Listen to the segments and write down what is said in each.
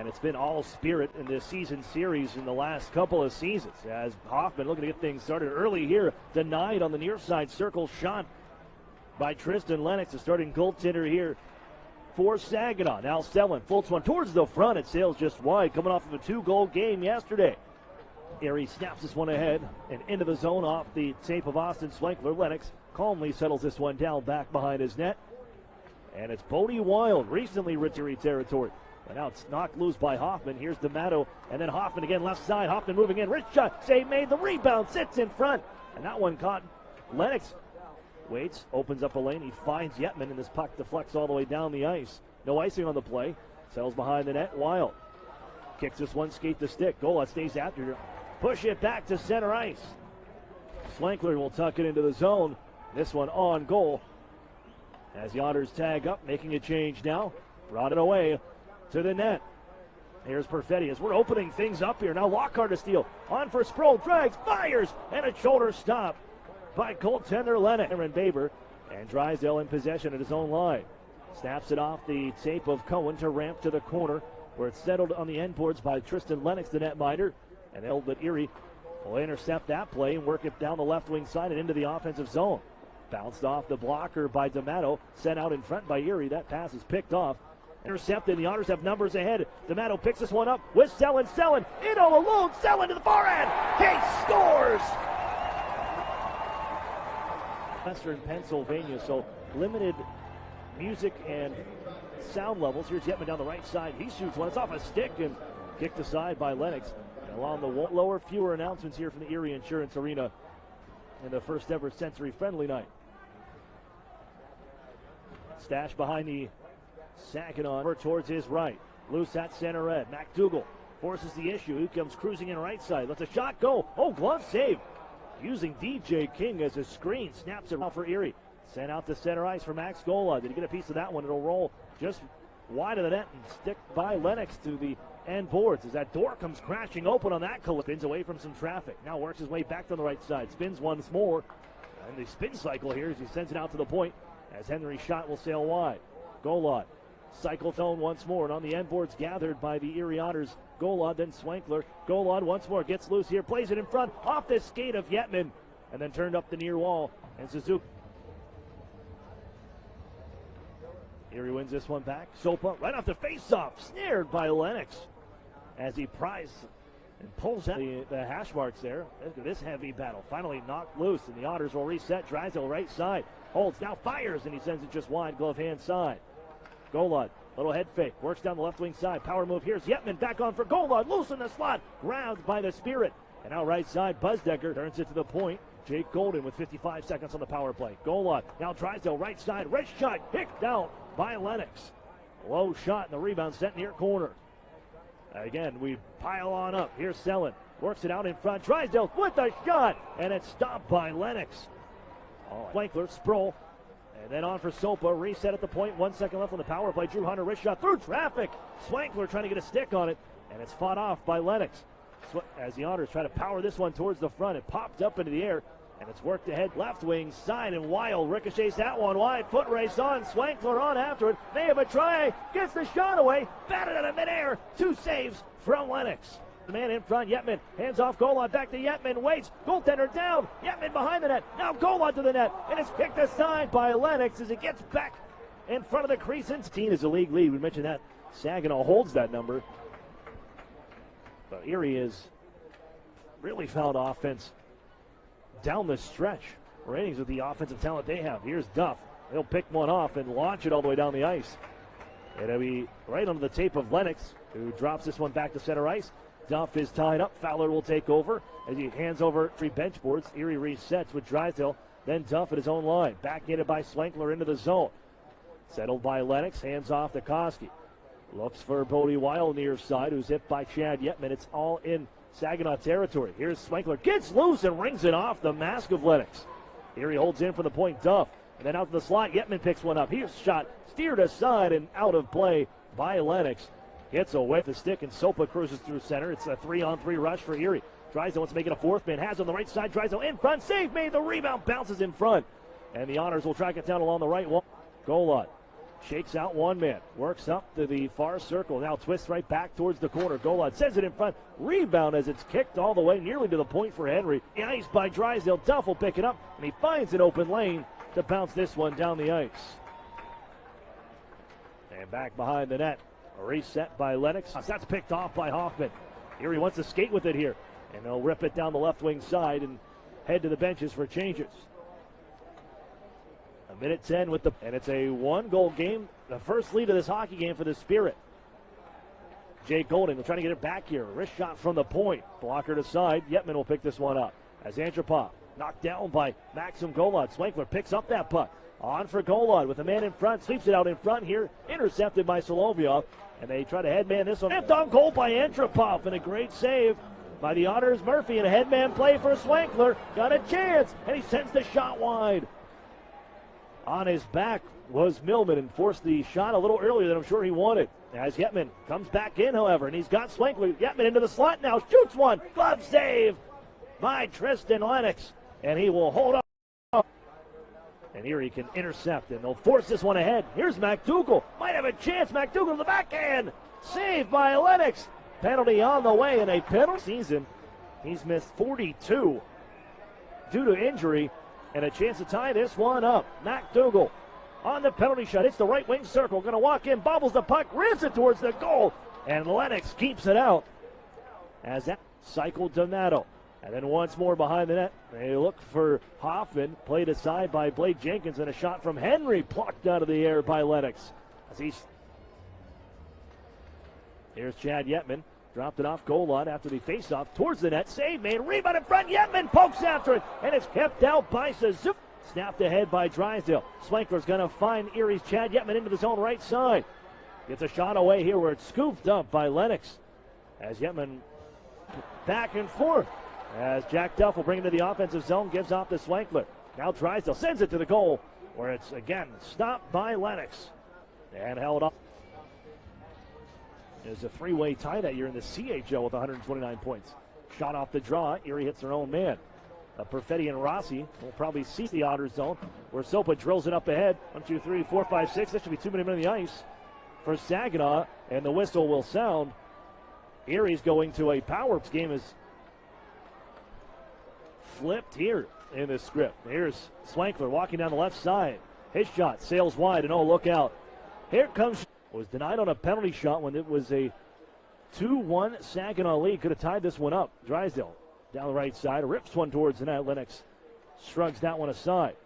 And it's been all Spirit in this season series in the last couple of seasons. As Hoffman looking to get things started early here. Denied on the near side circle shot by Tristan Lennox, the starting goaltender here for Saginaw. Now Stellan floats one towards the front. It sails just wide, coming off of a 2-goal game yesterday. Erie snaps this one ahead and into the zone off the tape of Austin Swankler. Lennox calmly settles this one down back behind his net. And it's Bodie Wild, recently Erie territory. And now it's knocked loose by Hoffman. Here's D'Amato, and then Hoffman again left side. Hoffman moving in, wrist shot, save made, the rebound, sits in front. And that one caught. Lennox waits, opens up a lane, he finds Yetman, and this puck deflects all the way down the ice. No icing on the play, settles behind the net. Wild kicks this one, skate the stick. Gola stays after her. Push it back to center ice. Swankler will tuck it into the zone. This one on goal. As the Otters tag up, making a change now. Brought it away to the net. Here's Perfetti as we're opening things up here. Now Lockhart to steal. On for Sproul, drags, fires, and a shoulder stop by goaltender Lennox. Aaron Baber, and Drysdale in possession at his own line. Snaps it off the tape of Cohen to ramp to the corner, where it's settled on the end boards by Tristan Lennox, the netminder. And held, but Erie will intercept that play and work it down the left wing side and into the offensive zone. Bounced off the blocker by D'Amato, sent out in front by Erie. That pass is picked off. Intercepted. The Otters have numbers ahead. D'Amato picks this one up with Stellan. Stellan in all alone. Stellan to the far end. He scores! Western Pennsylvania, so limited music and sound levels. Here's Yetman down the right side. He shoots one. It's off a stick and kicked aside by Lennox. Along the lower, fewer announcements here from the Erie Insurance Arena in the first ever Sensory Friendly night. Stash behind the Saginaw towards his right. Loose at center red. McDougall forces the issue. He comes cruising in right side. Lets a shot go. Oh, glove save. Using DJ King as a screen. Snaps it off for Erie. Sent out to center ice for Max Gola. Did he get a piece of that one? It'll roll just wide of the net and stick by Lennox to the end boards as that door comes crashing open on that. Spins away from some traffic. Now works his way back to the right side. Spins once more. And the spin cycle here as he sends it out to the point as Henry's shot will sail wide. Golod. Cycle tone once more. And on the end boards gathered by the Erie Otters. Golod, then Swankler. Golod once more gets loose here. Plays it in front. Off the skate of Yetman. And then turned up the near wall. And Suzuki. Erie wins this one back. Sopa right off the face-off. Snared by Lennox as he pries and pulls out the hash marks there. Look at this heavy battle. Finally knocked loose, and the Otters will reset. Drysdale right side. Holds, now fires, and he sends it just wide, glove hand side. Golod, little head fake. Works down the left wing side. Power move. Here's Yetman back on for Golod. Loose in the slot. Grabbed by the Spirit. And now right side, Buzdecker turns it to the point. Jake Golden with 55 seconds on the power play. Golod, now Drysdale right side. Wrist shot picked out by Lennox. Low shot and the rebound set near corner. Again, we pile on up. Here's Stellan. Works it out in front. Drysdale with a shot. And it's stopped by Lennox. Flankler, Sproul. And then on for Sopa. Reset at the point. 1 second left on the power play. Drew Hunter, wrist shot through traffic. Swankler trying to get a stick on it. And it's fought off by Lennox. As the Otters try to power this one towards the front. It popped up into the air. And it's worked ahead, left wing side, and Wild ricochets that one wide. Foot race on, Swankler on after it. They have a try, gets the shot away, batted out of midair. 2 saves from Lennox. The man in front, Yetman, hands off Golod, back to Yetman, waits, goaltender down, Yetman behind the net, now Golod to the net, and it's kicked aside by Lennox as it gets back in front of the crease. 16 is a league lead, we mentioned that. Saginaw holds that number. But Erie has really found offense down the stretch. Ratings with the offensive talent they have. Here's Duff. He'll pick one off and launch it all the way down the ice. It'll be right under the tape of Lennox, who drops this one back to center ice. Duff is tied up. Fowler will take over as he hands over 3 bench boards. Erie resets with Drysdale. Then Duff at his own line. Backhanded by Swankler into the zone. Settled by Lennox. Hands off to Koski. Looks for Bodie Wild near side, who's hit by Chad Yetman. It's all in Saginaw territory. Here's Swankler. Gets loose and rings it off the mask of Lennox. Erie holds in for the point. Duff. And then out to the slot. Yetman picks one up. Here's shot. Steered aside and out of play by Lennox. Gets away with the stick, and Sopa cruises through center. It's a 3-on-3 rush for Erie. Drysdale wants to make it a 4th man. Has on the right side. Drysdale in front. Save made. The rebound bounces in front. And the Otters will track it down along the right wall. Golod Shakes out one man. Works up to the far circle. Now twists right back towards the corner. Golod sends it in front. Rebound as it's kicked all the way nearly to the point for Henry. Ice by Drysdale. Duff will pick it up, and he finds an open lane to bounce this one down the ice. And back behind the net. A reset by Lennox. That's picked off by Hoffman. Erie wants to skate with it here. And they'll rip it down the left wing side and head to the benches for changes. A minute 10 with the, and it's a 1-goal game. The first lead of this hockey game for the Spirit. Jake Golding will try to get it back here. Wrist shot from the point. Blocker to side. Yetman will pick this one up. As Antropov knocked down by Maxim Golod. Swankler picks up that puck. On for Golod with a man in front. Sweeps it out in front here. Intercepted by Solovyov. And they try to headman this one. Stamped on goal by Antropov. And a great save by the Otters. Murphy, and a headman play for Swankler. Got a chance. And he sends the shot wide. On his back was Millman and forced the shot a little earlier than I'm sure he wanted. As Yetman comes back in, however, and he's got Swankler. Yetman into the slot now. Shoots one. Glove save by Tristan Lennox. And he will hold up. And here he can intercept, and they'll force this one ahead. Here's McDougall. Might have a chance. McDougall to the backhand. Saved by Lennox. Penalty on the way, and a penalty season. He's missed 42 due to injury, and a chance to tie this one up. McDougall on the penalty shot. Hits the right wing circle. Going to walk in, bobbles the puck, rips it towards the goal, and Lennox keeps it out. As that cycled Donato. And then once more behind the net, they look for Hoffman, played aside by Blake Jenkins, and a shot from Henry plucked out of the air by Lennox. Here's Chad Yetman, dropped it off goal line after the faceoff towards the net. Save made, rebound in front, Yetman pokes after it, and it's kept out by Suzuki. Snapped ahead by Drysdale. Swankler's going to find Erie's Chad Yetman into the zone right side. Gets a shot away here where it's scooped up by Lennox. As Yetman back and forth. As Jack Duff will bring it to the offensive zone, gives off to Swankler. Now Drysdale sends it to the goal, where it's again stopped by Lennox and held up. There's a three-way tie that year in the CHL with 129 points. Shot off the draw. Erie hits their own man. Perfetti and Rossi will probably see the Otters zone, where Sopa drills it up ahead. 1, 2, 3, 4, 5, 6. That should be 2 minutes on the ice for Saginaw, and the whistle will sound. Erie's going to a power game is flipped here in the script. Here's Swankler walking down the left side. His shot sails wide, and oh, look out. Here comes. Was denied on a penalty shot when it was a 2-1 Saginaw lead. Could have tied this one up. Drysdale down the right side, rips one towards the net. Lennox shrugs that one aside.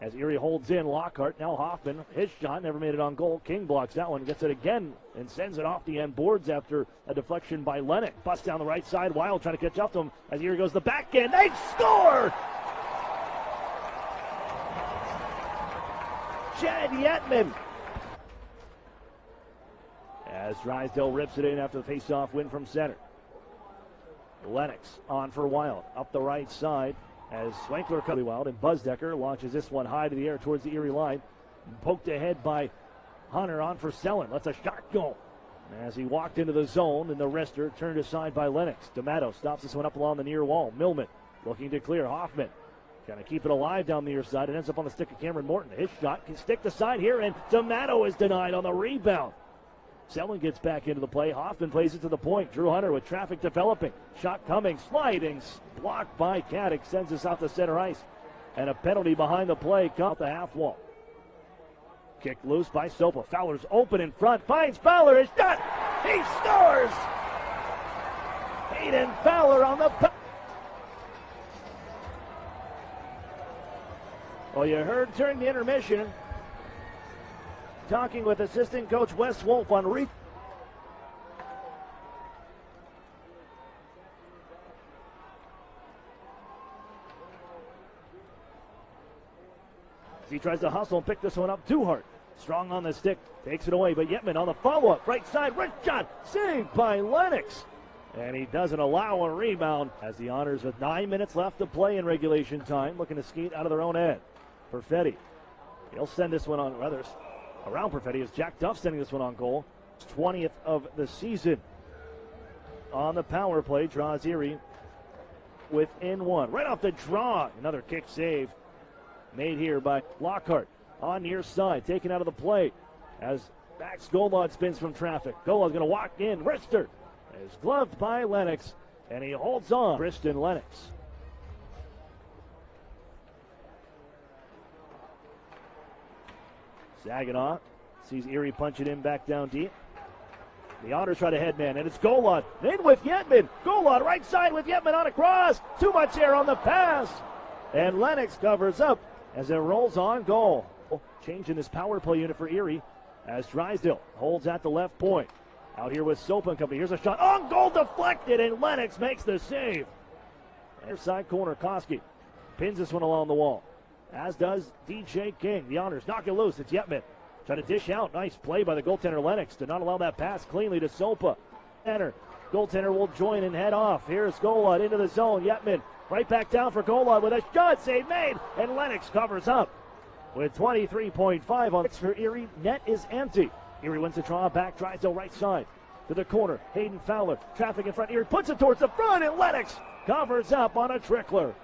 As Erie holds in, Lockhart, now Hoffman. His shot never made it on goal. King blocks that one, gets it again, and sends it off the end boards after a deflection by Lennox. Bust down the right side, Wild trying to catch up to him. As Erie goes the back end, they score! Chad Yetman. As Drysdale rips it in after the face-off win from center. Lennox on for Wild, up the right side. As Swankler comes Wild, and Buzdecker launches this one high to the air towards the Erie line. Poked ahead by Hunter, on for Sellen. Lets a shot go. As he walked into the zone, and the wrister turned aside by Lennox. D'Amato stops this one up along the near wall. Millman looking to clear. Hoffman trying to keep it alive down the near side. It ends up on the stick of Cameron Morton. His shot can stick the side here, and D'Amato is denied on the rebound. Sellen gets back into the play. Hoffman plays it to the point. Drew Hunter with traffic developing. Shot coming, sliding, blocked by Caddick. Sends us off the center ice. And a penalty behind the play. Caught the half wall. Kicked loose by Sopa. Fowler's open in front. Finds Fowler. His shot. He scores! Hayden Fowler on the... Well, you heard during the intermission, talking with assistant coach Wes Wolf on he tries to hustle and pick this one up. Duhart strong on the stick, takes it away, but Yetman on the follow-up, right side, wrist shot, saved by Lennox. And he doesn't allow a rebound as the Otters with 9 minutes left to play in regulation time, looking to skate out of their own end. Perfetti, he'll send this one on, rather, around Perfetti is Jack Duff sending this one on goal. 20th of the season. On the power play, draws Erie within one. Right off the draw, another kick save made here by Lockhart. On near side, taken out of the play. as Max Golod spins from traffic. Golad's going to walk in. Rister is gloved by Lennox, and he holds on. Tristan Lennox. Saginaw sees Erie punch it in back down deep. The Otters try to headman, and it's Golod. In with Yetman. Golod right side with Yetman on a cross. Too much air on the pass. And Lennox covers up as it rolls on goal. Change in this power play unit for Erie as Drysdale holds at the left point. Out here with Soap and company. Here's a shot on goal, deflected, and Lennox makes the save. Near side corner, Koski pins this one along the wall, as does DJ King. The Otters knock it loose. It's Yetman. Try to dish out. Nice play by the goaltender Lennox to not allow that pass cleanly to Sopa. Goaltender will join and head off. Here's Golod into the zone. Yetman right back down for Golod with a shot. Save made, and Lennox covers up with 23.5 on for Erie. Net is empty. Erie wins the draw back. Drysdale right side to the corner. Hayden Fowler. Traffic in front. Erie puts it towards the front, and Lennox covers up on a trickler.